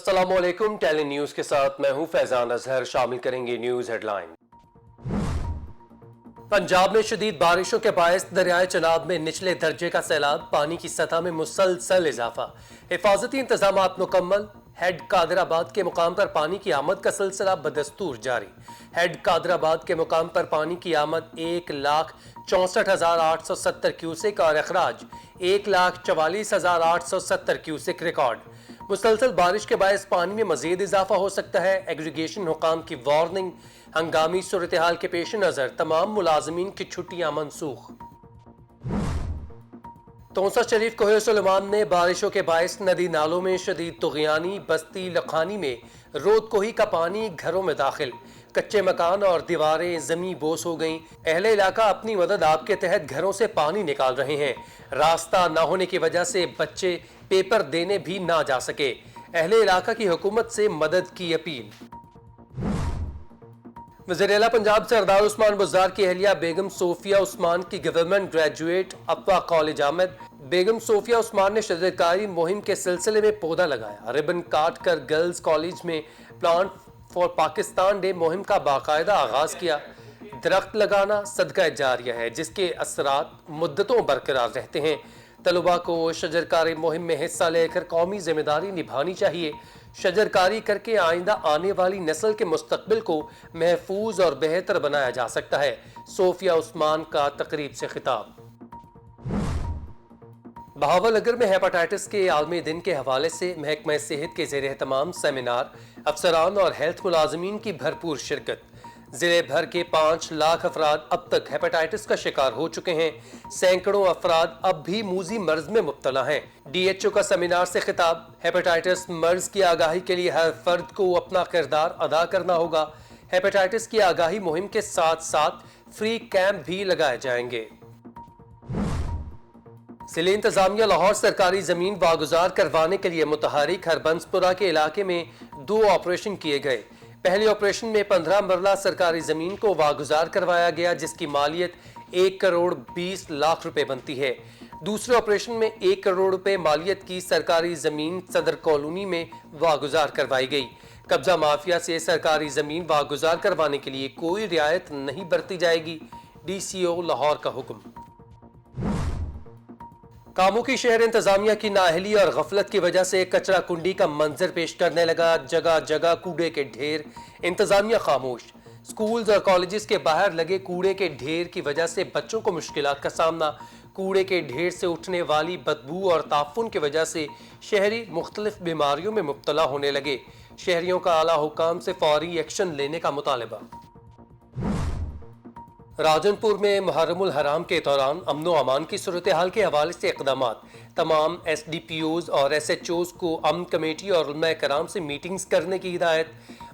السلام علیکم، ٹیلی نیوز کے ساتھ میں ہوں فیضان اظہر۔ شامل کریں گے نیوز ہیڈ لائن۔ پنجاب میں شدید بارشوں کے باعث دریائے چناب میں نچلے درجے کا سیلاب، پانی کی سطح میں مسلسل اضافہ، حفاظتی انتظامات مکمل۔ ہیڈ قادر آباد کے مقام پر پانی کی آمد کا سلسلہ بدستور جاری۔ ہیڈ قادر آباد کے مقام پر پانی کی آمد 1,64,870 کیوسک اور اخراج 1,44,870 کیوسک ریکارڈ۔ مسلسل بارش کے باعث پانی میں مزید اضافہ ہو سکتا ہے۔ ایگریگیشن حکام کی وارننگ، ہنگامی صورتحال کے پیش نظر تمام ملازمین کی چھٹیاں منسوخ۔ تونسا شریف کوہ سلیمان میں بارشوں کے باعث ندی نالوں میں شدید طغیانی، بستی لکھانی میں رود کوہی کا پانی گھروں میں داخل، کچے مکان اور دیواریں زمیں بوس ہو گئیں۔ اہل علاقہ اپنی مدد آپ کے تحت گھروں سے پانی نکال رہے ہیں۔ راستہ نہ ہونے کی وجہ سے بچے پیپر دینے بھی نہ جا سکے۔ اہل علاقہ کی حکومت سے مدد کی اپیل۔ وزیر اعلیٰ پنجاب سردار عثمان بزدار کی اہلیہ بیگم صوفیہ عثمان کی گورنمنٹ گریجویٹ افواہ کالج آمد۔ بیگم صوفیہ عثمان نے شجرکاری مہم کے سلسلے میں پودا لگایا۔ ربن کاٹ کر گرلز کالج میں پلانٹ فار پاکستان ڈے مہم کا باقاعدہ آغاز کیا۔ درخت لگانا صدقہ جاریہ ہے جس کے اثرات مدتوں برقرار رہتے ہیں۔ طلباء کو شجرکاری مہم میں حصہ لے کر قومی ذمہ داری نبھانی چاہیے۔ شجرکاری کر کے آئندہ آنے والی نسل کے مستقبل کو محفوظ اور بہتر بنایا جا سکتا ہے۔ صوفیہ عثمان کا تقریب سے خطاب۔ بہاولگر میں ہیپاٹائٹس کے عالمی دن کے حوالے سے محکمہ صحت کے زیر اہتمام سیمینار، افسران اور ہیلتھ ملازمین کی بھرپور شرکت۔ ضلع بھر کے 5 لاکھ افراد اب تک ہیپاٹائٹس کا شکار ہو چکے ہیں۔ سینکڑوں افراد اب بھی موذی مرض میں مبتلا ہیں۔ ڈی ایچ او کا سیمینار سے خطاب۔ ہیپاٹائٹس مرض کی آگاہی کے لیے ہر فرد کو اپنا کردار ادا کرنا ہوگا۔ ہیپاٹائٹس کی آگاہی مہم کے ساتھ ساتھ فری کیمپ بھی لگائے جائیں گے۔ ضلع انتظامیہ لاہور سرکاری زمین واگزار کروانے کے لیے متحرک۔ ہربنسپورہ کے علاقے میں 2 آپریشن کیے گئے۔ پہلے آپریشن میں 15 مرلہ سرکاری زمین کو واگزار کروایا گیا جس کی مالیت 1,20,00,000 روپے بنتی ہے۔ دوسرے آپریشن میں 1 کروڑ روپے مالیت کی سرکاری زمین صدر کالونی میں واگزار کروائی گئی۔ قبضہ مافیا سے سرکاری زمین واگزار کروانے کے لیے کوئی رعایت نہیں برتی جائے گی، ڈی سی او لاہور کا حکم۔ کاموں کی شہر انتظامیہ کی نااہلی اور غفلت کی وجہ سے کچرا کنڈی کا منظر پیش کرنے لگا۔ جگہ جگہ کوڑے کے ڈھیر، انتظامیہ خاموش۔ سکولز اور کالجز کے باہر لگے کوڑے کے ڈھیر کی وجہ سے بچوں کو مشکلات کا سامنا۔ کوڑے کے ڈھیر سے اٹھنے والی بدبو اور تعفن کی وجہ سے شہری مختلف بیماریوں میں مبتلا ہونے لگے۔ شہریوں کا اعلیٰ حکام سے فوری ایکشن لینے کا مطالبہ۔ راجن پور میں محرم الحرام کے دوران امن و امان کی صورتحال کے حوالے سے اقدامات۔ تمام ایس ڈی پی اوز اور ایس ایچ اوز کو امن کمیٹی اور علماء کرام سے میٹنگز کرنے کی ہدایت۔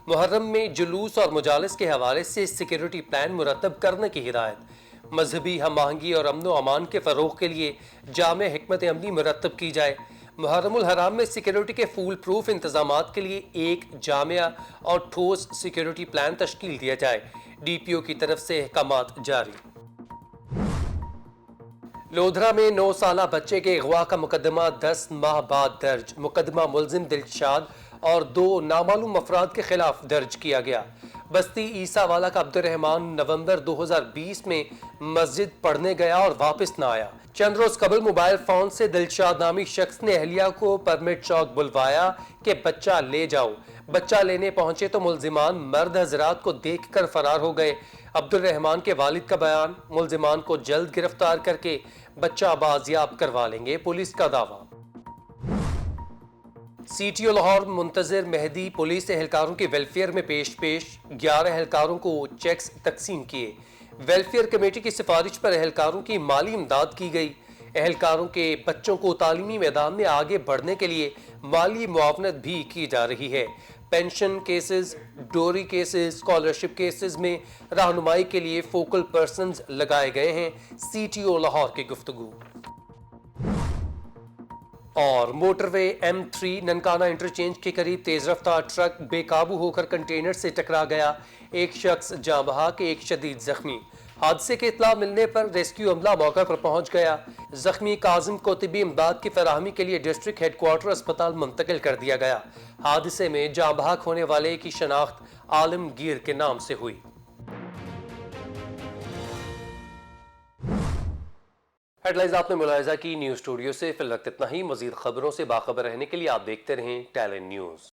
محرم میں جلوس اور مجالس کے حوالے سے سیکیورٹی پلان مرتب کرنے کی ہدایت۔ مذہبی ہم آہنگی اور امن و امان کے فروغ کے لیے جامع حکمت عملی مرتب کی جائے۔ محرم الحرام میں سیکیورٹی کے فول پروف انتظامات کے لیے ایک جامع اور ٹھوس سیکیورٹی پلان تشکیل دیا جائے۔ ڈی پی او کی طرف سے احکامات جاری۔ لودھرا میں 9 سالہ بچے کے اغوا کا مقدمہ 10 ماہ بعد درج۔ مقدمہ ملزم دلشاد اور 2 نامعلوم افراد کے خلاف درج کیا گیا۔ بستی عیسیٰ والا کا عبدالرحمان نومبر 2020 میں مسجد پڑھنے گیا اور واپس نہ آیا۔ چند روز قبل موبائل فون سے دلشاد نامی شخص نے اہلیہ کو پرمٹ چوک بلوایا کہ بچہ لے جاؤ۔ بچہ لینے پہنچے تو ملزمان مرد حضرات کو دیکھ کر فرار ہو گئے۔ عبدالرحمان کے والد کا بیان، ملزمان کو جلد گرفتار کر کے بچہ بازیاب کروا لیں گے، پولیس کا دعویٰ۔ سی ٹی او لاہور منتظر مہدی پولیس اہلکاروں کی ویلفیئر میں پیش 11 اہلکاروں کو چیکس تقسیم کیے۔ ویلفیئر کمیٹی کی سفارش پر اہلکاروں کی مالی امداد کی گئی۔ اہلکاروں کے بچوں کو تعلیمی میدان میں آگے بڑھنے کے لیے مالی معاونت بھی کی جا رہی ہے۔ Pension cases, dowry cases, scholarship cases میں رہنمائی کے لیے فوکل پرسنز لگائے گئے ہیں، سی ٹی او لاہور کی گفتگو۔ اور موٹر وے M3 ننکانہ انٹرچینج کے قریب تیز رفتار ٹرک بے قابو ہو کر کنٹینر سے ٹکرا گیا۔ ایک شخص جاں بحق، ایک شدید زخمی۔ حادثے کی اطلاع ملنے پر ریسکیو عملہ موقع پر پہنچ گیا. زخمی کاظم کو طبی امداد کی فراہمی کے لیے ڈسٹرکٹ ہیڈ کوارٹر اسپتال منتقل کر دیا گیا. حادثے میں جاں بحق ہونے والے کی شناخت عالمگیر کے نام سے ہوئی. ہیڈ لائنز آپ نے ملاحظہ کی. نیوز اسٹوڈیو سے فی الوقت اتنا ہی. مزید خبروں سے باخبر رہنے کے لیے آپ دیکھتے رہیں ٹیلنٹ نیوز.